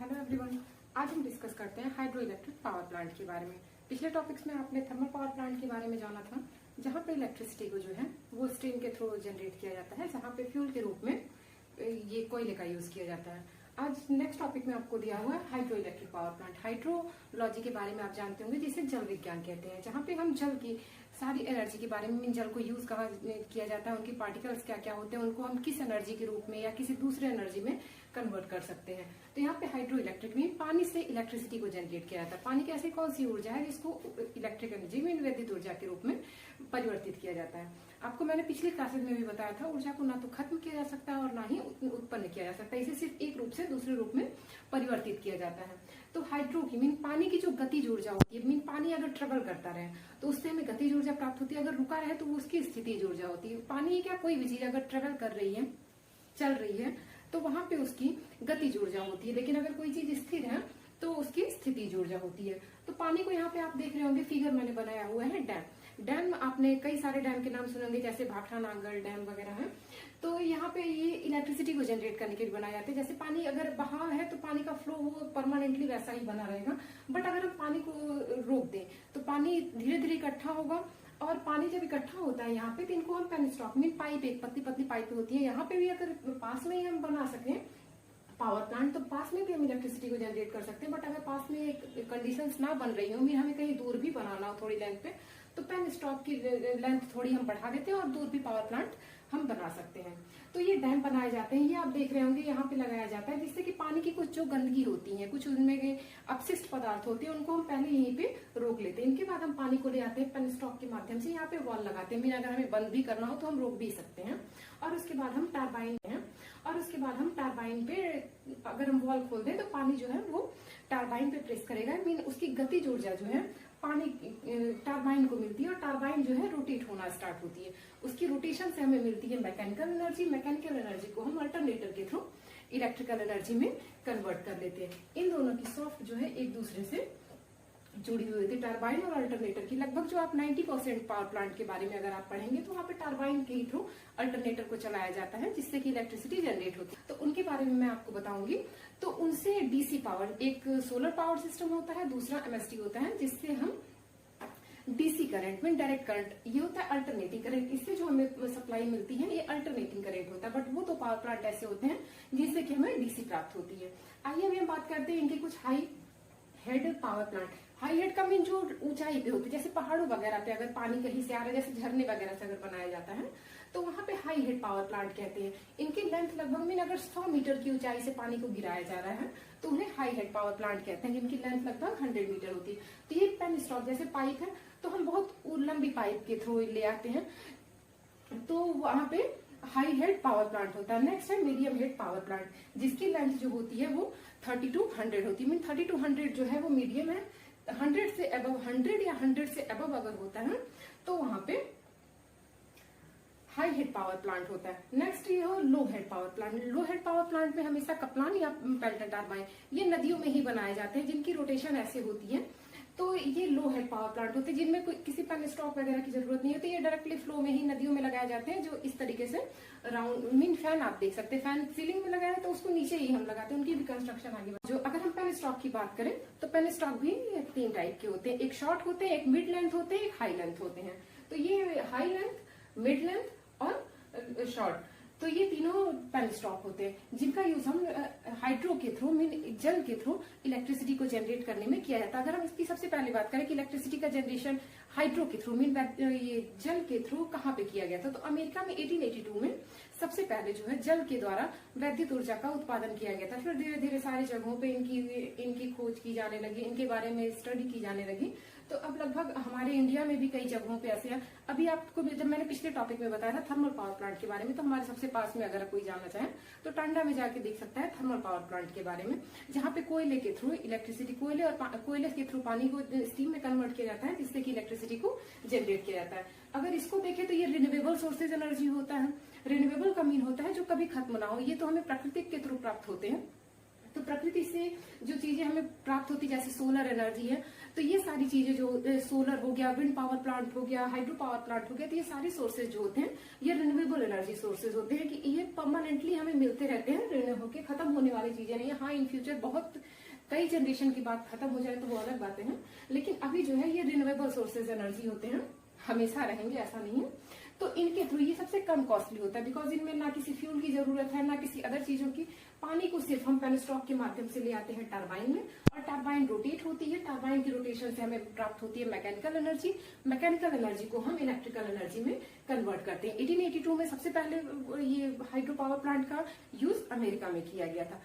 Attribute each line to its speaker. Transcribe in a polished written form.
Speaker 1: Hello everyone, आज हम discuss करते हैं हाइड्रो इलेक्ट्रिक पावर प्लांट के बारे में। पिछले टॉपिक्स में आपने थर्मल पावर प्लांट के बारे में जाना था, जहां पे इलेक्ट्रिसिटी को जो है वो स्टीम के थ्रू जनरेट किया जाता है, जहां पे फ्यूल के रूप में ये कोयले का यूज किया जाता है। आज नेक्स्ट टॉपिक में आपको दिया हुआ है hydro electric power plant. Hydrology के बारे में आप जानते होंगे, जिसे जल विज्ञान कहते हैं, जहाँ पे हम जल की सारी एनर्जी के बारे में, जल को यूज कहाँ किया जाता है, उनकी पार्टिकल्स क्या क्या होते हैं, उनको हम किस एनर्जी के रूप में या किसी दूसरे एनर्जी में कन्वर्ट कर सकते हैं। तो यहाँ पे हाइड्रो इलेक्ट्रिक में पानी से इलेक्ट्रिसिटी को जनरेट किया जाता है। पानी की ऐसी कौन सी ऊर्जा है जिसको इलेक्ट्रिक एनर्जी में, विद्युत ऊर्जा के रूप में परिवर्तित किया जाता है। आपको मैंने पिछले क्लासेस में भी बताया था, ऊर्जा को ना तो खत्म किया जा सकता है और ना ही उत्पन्न किया जा सकता है, इसे सिर्फ एक रूप से दूसरे रूप में परिवर्तित किया जाता है। तो हाइड्रो की मीन पानी की जो गतिज ऊर्जा होती है, मीन पानी अगर ट्रेवल करता रहे तो उससे हमें गतिज ऊर्जा प्राप्त होती है, अगर रुका रहे तो वो उसकी स्थितिज ऊर्जा होती है। पानी क्या कोई भी चीज अगर ट्रेवल कर रही है, चल रही है, तो वहां पे उसकी गतिज ऊर्जा होती है, लेकिन अगर कोई चीज स्थिर है तो उसकी स्थितिज ऊर्जा होती है। तो पानी को यहाँ पे आप देख रहे होंगे, फिगर मैंने बनाया हुआ है डैम। डैम आपने कई सारे डैम के नाम सुने होंगे, जैसे भाखड़ा नांगल डैम वगैरह है। तो यहाँ पे ये इलेक्ट्रिसिटी को जनरेट करने के लिए बनाए जाते हैं। जैसे पानी अगर बहाव है तो पानी का फ्लो वो परमानेंटली वैसा ही बना रहेगा, बट अगर हम पानी को रोक दें तो पानी धीरे धीरे इकट्ठा होगा, और पानी जब इकट्ठा होता है यहाँ पे तो इनको हम पेनस्टॉक मीन पाइप, एक पतली पतली पाइप होती है, यहाँ पे भी अगर पास में ही हम बना सकें पावर प्लांट तो पास में भी हम इलेक्ट्रिसिटी को जनरेट कर सकते हैं। बट अगर पास में एक कंडीशंस ना बन रही हो, मीन हमें कहीं दूर भी बनाना हो थोड़ी लेंथ पे, तो पेन स्टॉक की लेंथ थोड़ी हम बढ़ा देते हैं और दूर भी पावर प्लांट हम बना सकते हैं। तो ये डैम बनाए जाते हैं, ये आप देख रहे होंगे यहाँ पे लगाया जाता है, जिससे कि पानी की कुछ जो गंदगी होती है, कुछ उनमें अपशिष्ट पदार्थ होते हैं, उनको हम पहले यहीं पे रोक लेते हैं। इनके बाद हम पानी को ले आते हैं पेन स्टॉक के माध्यम से, यहाँ पे वॉल लगाते हैं, मीन अगर हमें बंद भी करना हो तो हम रोक भी सकते हैं। और उसके बाद हम टरबाइन है, और उसके बाद हम टरबाइन पे अगर हम वॉल खोल दें तो पानी जो है वो टरबाइन पे प्रेस करेगा, मीन उसकी गतिज ऊर्जा जो है पानी टरबाइन को मिलती है, और टरबाइन जो है रोटेट होना स्टार्ट होती है। उसकी रोटेशन से हमें मिलती है मैकेनिकल एनर्जी। मैकेनिकल एनर्जी को हम अल्टरनेटर के थ्रू इलेक्ट्रिकल एनर्जी में कन्वर्ट कर लेते हैं। इन दोनों की सॉफ्ट जो है एक दूसरे से जुड़ी हुई होती है, टरबाइन और अल्टरनेटर की। लगभग जो आप 90% पावर प्लांट के बारे में अगर आप पढ़ेंगे तो वहाँ पे टरबाइन के थ्रू अल्टरनेटर को चलाया जाता है, जिससे कि इलेक्ट्रिसिटी जनरेट होती है। तो उनके बारे में मैं आपको बताऊंगी। तो उनसे डीसी पावर, एक सोलर पावर सिस्टम होता है, दूसरा एमएसटी होता है, जिससे हम डीसी करंट में डायरेक्ट करंट, ये होता है अल्टरनेटिंग करंट, इससे जो हमें सप्लाई मिलती है ये अल्टरनेटिंग करंट होता है। बट वो तो पावर प्लांट ऐसे होते हैं जिससे कि हमें डीसी प्राप्त होती है। आइए अभी हम बात करते हैं इनके कुछ high head power plant. High head का मीन जो ऊंचाई पे होती है, जैसे पहाड़ों वगैरह पे अगर पानी कहीं से आ रहा है, जैसे झरने वगैरह से अगर बनाया जाता है तो वहां पे हाई हेड पावर प्लांट कहते हैं। इनकी लेंथ लगभग मीन अगर 100 मीटर की ऊंचाई से पानी को गिराया जा रहा है तो उन्हें हाई हेड पावर प्लांट कहते हैं, जिनकी लेंथ लगभग 100 मीटर होती है। तो ये पेन स्टॉक जैसे पाइप है, तो हम बहुत लंबी पाइप के थ्रू ले आते हैं, तो वहां पे हाई हेड पावर प्लांट होता है। नेक्स्ट है मीडियम हेड पावर प्लांट, जिसकी लेंथ जो होती है वो 30 to 100 होती है। मीन 30 to 100 जो है वो मीडियम है, 100 से अबव, 100 या 100 से अबव अगर होता है तो वहां पे हाई हेड पावर प्लांट होता है। नेक्स्ट ये हो लो हेड पावर प्लांट। लो हेड पावर प्लांट में हमेशा कप्लान या पेल्टन टरबाइन, ये नदियों में ही बनाए जाते हैं, जिनकी रोटेशन ऐसे होती है। तो ये लो हेड पावर प्लांट होते हैं, जिनमें कोई किसी पेन स्टॉक वगैरह की जरूरत नहीं होती, ये डायरेक्टली फ्लो में ही नदियों में लगाए जाते हैं, जो इस तरीके से राउंड मीन फैन आप देख सकते हैं, फैन सीलिंग में लगाया तो उसको नीचे ही हम लगाते हैं, उनकी भी कंस्ट्रक्शन आगे। जो अगर हम पेन स्टॉक की बात करें तो पेन स्टॉक भी 3 टाइप के होते हैं, एक शॉर्ट होते हैं, एक मिड लेंथ होते हैं, एक हाई लेंथ होते हैं। तो ये हाई लेंथ, मिड लेंथ और शॉर्ट, तो ये तीनों पेन स्टॉक होते हैं, जिनका यूज हम हाइड्रो के थ्रू मीन जल के थ्रू इलेक्ट्रिसिटी को जनरेट करने में किया जाता है। अगर हम इसकी सबसे पहले बात करें कि इलेक्ट्रिसिटी का जनरेशन हाइड्रो के थ्रू मीन ये जल के थ्रू कहाँ पे किया गया था, तो अमेरिका में 1882 में सबसे पहले जो है जल के द्वारा वैद्युत ऊर्जा का उत्पादन किया गया था। फिर धीरे धीरे सारी जगहों पे इनकी खोज की जाने लगी, इनके बारे में स्टडी की जाने लगी। तो अब लगभग हमारे इंडिया में भी कई जगहों पे ऐसे हैं। अभी आपको जब मैंने पिछले टॉपिक में बताया था थर्मल पावर प्लांट के बारे में, तो हमारे सबसे पास में अगर कोई जानना चाहे तो टांडा में जाके देख सकता है थर्मल पावर प्लांट के बारे में, जहाँ पे कोयले के थ्रू इलेक्ट्रिसिटी, कोयले के थ्रू पानी को स्टीम में कन्वर्ट किया जाता है, जिससे कि इलेक्ट्रिसिटी को जनरेट किया जाता है। अगर इसको देखें तो ये रिन्यूएबल सोर्सेज एनर्जी होता है। रिन्यूएबल का मीन होता है जो कभी खत्म ना हो, ये तो हमें प्रकृति के थ्रू प्राप्त होते हैं। तो प्रकृति से जो चीजें हमें प्राप्त होती जैसे सोलर एनर्जी है, तो ये सारी चीजें जो सोलर हो गया, विंड पावर प्लांट हो गया, हाइड्रो पावर प्लांट हो गया, तो ये सारे सोर्सेज जो होते हैं ये रिन्यूएबल एनर्जी सोर्सेज होते हैं कि ये परमानेंटली हमें मिलते रहते हैं, रिन्यू होकर खत्म होने वाली चीजें नहीं है। हाँ, इन फ्यूचर बहुत कई जनरेशन की बात खत्म हो जाए तो वो अलग बातें हैं, लेकिन अभी जो है ये रिन्यूएबल सोर्सेज एनर्जी होते हैं, हमेशा रहेंगे, ऐसा नहीं है। तो इनके थ्रू ये सबसे कम कॉस्टली होता है, बिकॉज इनमें ना किसी फ्यूल की जरूरत है, ना किसी अदर चीजों की। पानी को सिर्फ हम पेनस्टॉक के माध्यम से ले आते हैं टरबाइन में, और टरबाइन रोटेट होती है, टरबाइन की रोटेशन से हमें प्राप्त होती है मैकेनिकल एनर्जी। मैकेनिकल एनर्जी को हम इलेक्ट्रिकल एनर्जी में कन्वर्ट करते हैं। 1882 में सबसे पहले ये हाइड्रो पावर प्लांट का यूज अमेरिका में किया गया था।